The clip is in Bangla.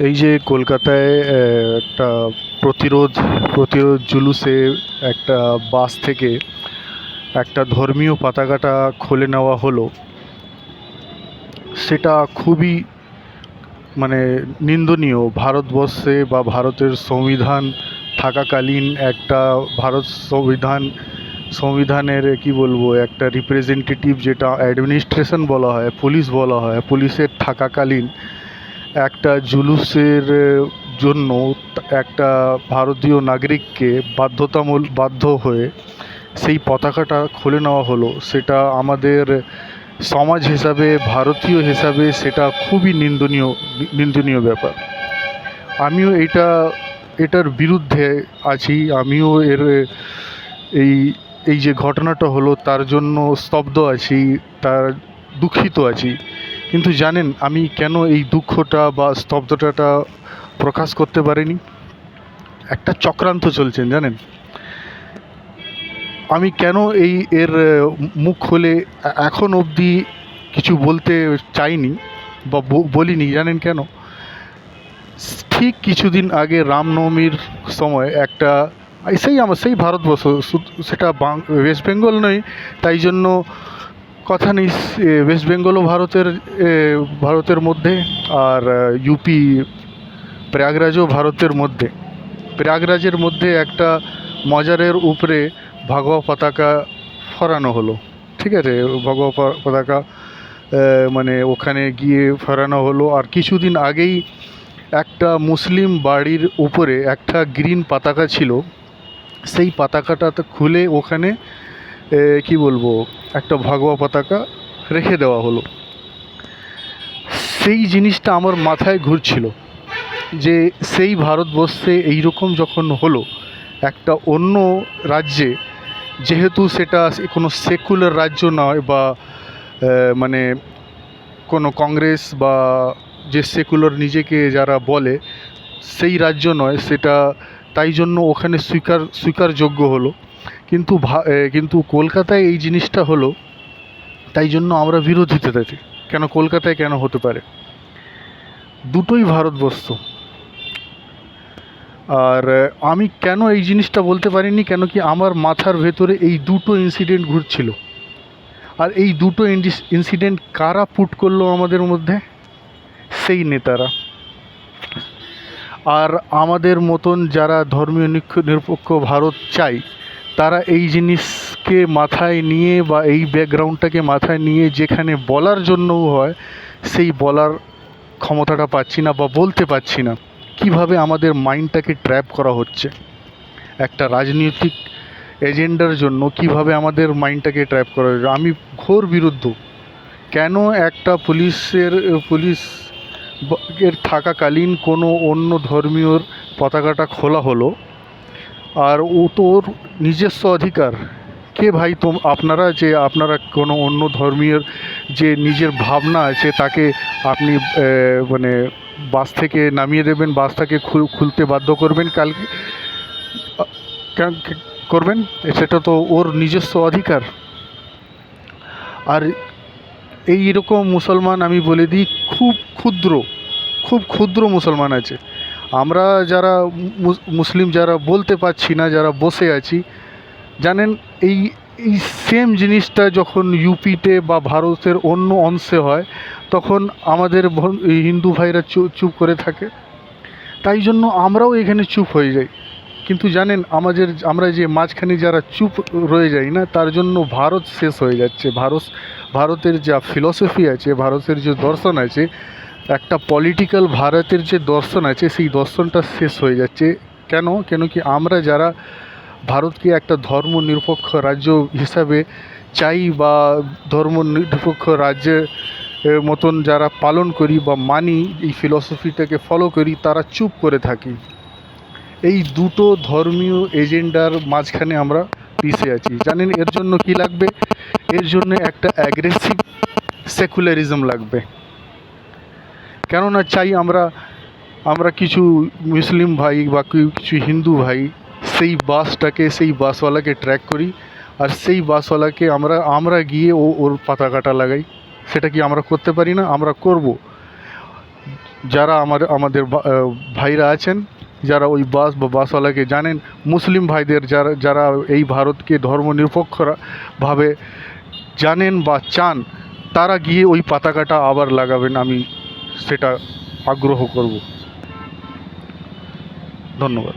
এই যে কলকাতায় একটা প্রতিরোধ প্রতিরোধ জুলুসে একটা বাস থেকে একটা ধর্মীয় পতাকাটা খুলে নেওয়া হলো, সেটা খুবই মানে নিন্দনীয়। ভারতবর্ষে বা ভারতের সংবিধান থাকাকালীন একটা ভারত সংবিধানের কি বলবো, একটা রিপ্রেজেন্টেটিভ, যেটা অ্যাডমিনিস্ট্রেশন বলা হয়, পুলিশ বলা হয়, পুলিশের থাকাকালীন একটা জুলুসের জন্য একটা ভারতীয় নাগরিককে বাধ্য হয়ে সেই পতাকাটা খুলে নেওয়া হলো। সেটা আমাদের সমাজ হিসাবে, ভারতীয় হিসাবে সেটা খুবই নিন্দনীয় ব্যাপার। আমিও এটার বিরুদ্ধে আছি। আমিও এই এই যে ঘটনাটা হলো তার জন্য স্তব্ধ আছি, তার দুঃখিত আছি। কিন্তু জানেন আমি কেন এই দুঃখটা বা স্তব্ধতাটা প্রকাশ করতে পারিনি? একটা চক্রান্ত চলছেন, জানেন। আমি কেন এর মুখ খুলে এখন অবধি কিছু বলতে চাইনি বা বলিনি, জানেন কেন? ঠিক কিছুদিন আগে রামনবমীর সময় একটা সেই ভারতবর্ষ, সেটা ওয়েস্ট বেঙ্গল নয়, তাই জন্য কথা নেই। ওয়েস্ট বেঙ্গলও ভারতের মধ্যে, আর ইউপি প্রয়াগরাজও ভারতের মধ্যে। প্রয়াগরাজের মধ্যে একটা মজারের উপরে ভগবা পতাকা ফরানো হলো, ঠিক আছে। ভগবা পতাকা মানে ওখানে গিয়ে ফরানো হলো। আর কিছুদিন আগেই একটা মুসলিম বাড়ির উপরে একটা গ্রিন পতাকা ছিল, সেই পতাকাটা খুলে ওখানে কি বলবো, একটা ভগবা পতাকা রেখে দেওয়া হলো। সেই জিনিসটা আমার মাথায় ঘুরছিল যে সেই ভারতবর্ষে এইরকম যখন হলো একটা অন্য রাজ্যে, যেহেতু সেটা কোনো সেকুলার রাজ্য নয় বা মানে কোনো কংগ্রেস বা যে সেকুলার নিজেকে যারা বলে সেই রাজ্য নয় সেটা, তাই জন্য ওখানে স্বীকারযোগ্য হলো। কিন্তু কলকাতায় এই জিনিসটা হলো, তাই জন্য আমরা বিরোধিতা থাকি। কেন কলকাতায় কেন হতে পারে? দুটোই ভারতবর্ষ। আর আমি কেন এই জিনিসটা বলতে পারিনি, কেন কি আমার মাথার ভেতরে এই দুটো ইনসিডেন্ট ঘুরছিল। আর এই দুটো ইনসিডেন্ট কারা পুট করলো আমাদের মধ্যে? সেই নেতারা। আর আমাদের মতন যারা ধর্মীয় নিরপেক্ষ ভারত চাই, তারা এই জিনিসকে মাথায় নিয়ে বা এই ব্যাকগ্রাউন্ডটাকে মাথায় নিয়ে যেখানে বলার জন্যও হয়, সেই বলার ক্ষমতাটা পাচ্ছি না বা বলতে পারছি না। কিভাবে আমাদের মাইন্ডটাকে ট্র্যাপ করা হচ্ছে একটা রাজনৈতিক এজেন্ডার জন্য, কিভাবে আমাদের মাইন্ডটাকে ট্র্যাপ করা হচ্ছে, আমি ঘোর বিরুদ্ধ। কেন একটা পুলিশ এর থাকাকালীন কোনো অন্য ধর্মীয়র পতাকাটা খোলা হলো? আর ও তো ওর নিজস্ব অধিকার। কে ভাই আপনারা কোনো অন্য ধর্মীয় যে নিজের ভাবনা আছে তাকে আপনি মানে বাস থেকে নামিয়ে দেবেন, বাসটাকে খুলতে বাধ্য করবেন কালকে করবেন? সেটা তো ওর নিজস্ব অধিকার। আর এই রকম মুসলমান আমি বলে দিই খুব ক্ষুদ্র মুসলমান আছে। আমরা যারা মুসলিম যারা বলতে পারছি না, যারা বসে আছি, জানেন এই এই সেম জিনিসটা যখন ইউপিতে বা ভারতের অন্য অংশে হয়, তখন আমাদের হিন্দু ভাইরা চুপ করে থাকে। তাই জন্য আমরাও এখানে চুপ হয়ে যাই। কিন্তু জানেন আমরা যে মাঝখানে যারা চুপ রয়ে যাই না, তার জন্য ভারত শেষ হয়ে যাচ্ছে। ভারতের যা ফিলসফি আছে, ভারতের যে দর্শন আছে, একটা পলিটিক্যাল ভারতের যে দর্শন আছে, সেই দর্শনটা শেষ হয়ে যাচ্ছে। কেন কি আমরা যারা ভারতকে একটা ধর্মনিরপেক্ষ রাজ্য হিসাবে চাই বা ধর্মনিরপেক্ষ রাজ্যের মতন যারা পালন করি বা মানি, এই ফিলসফিটাকে ফলো করি, তারা চুপ করে থাকি। এই দুটো ধর্মীয় এজেন্ডার মাঝখানে আমরা পিষে আছি। জানেন এর জন্য কি লাগবে? এর জন্য একটা অ্যাগ্রেসিভ সেকুলারিজম লাগবে। কেননা চাই আমরা কিছু মুসলিম ভাই বা কিছু হিন্দু ভাই সেই বাসওয়ালাকে ট্র্যাক করি, আর সেই বাসওয়ালাকে আমরা গিয়ে ওর পতাকাটা লাগাই। সেটা কি আমরা করতে পারি না? আমরা করব। যারা আমাদের ভাইরা আছেন, যারা ওই বাস বা বাসওয়ালাকে জানেন, মুসলিম ভাইদের যারা এই ভারতকে ধর্মনিরপেক্ষভাবে জানেন বা চান, তারা গিয়ে ওই পতাকাটা আবার লাগাবেন, আমি সেটা আগ্রহ করব। ধন্যবাদ।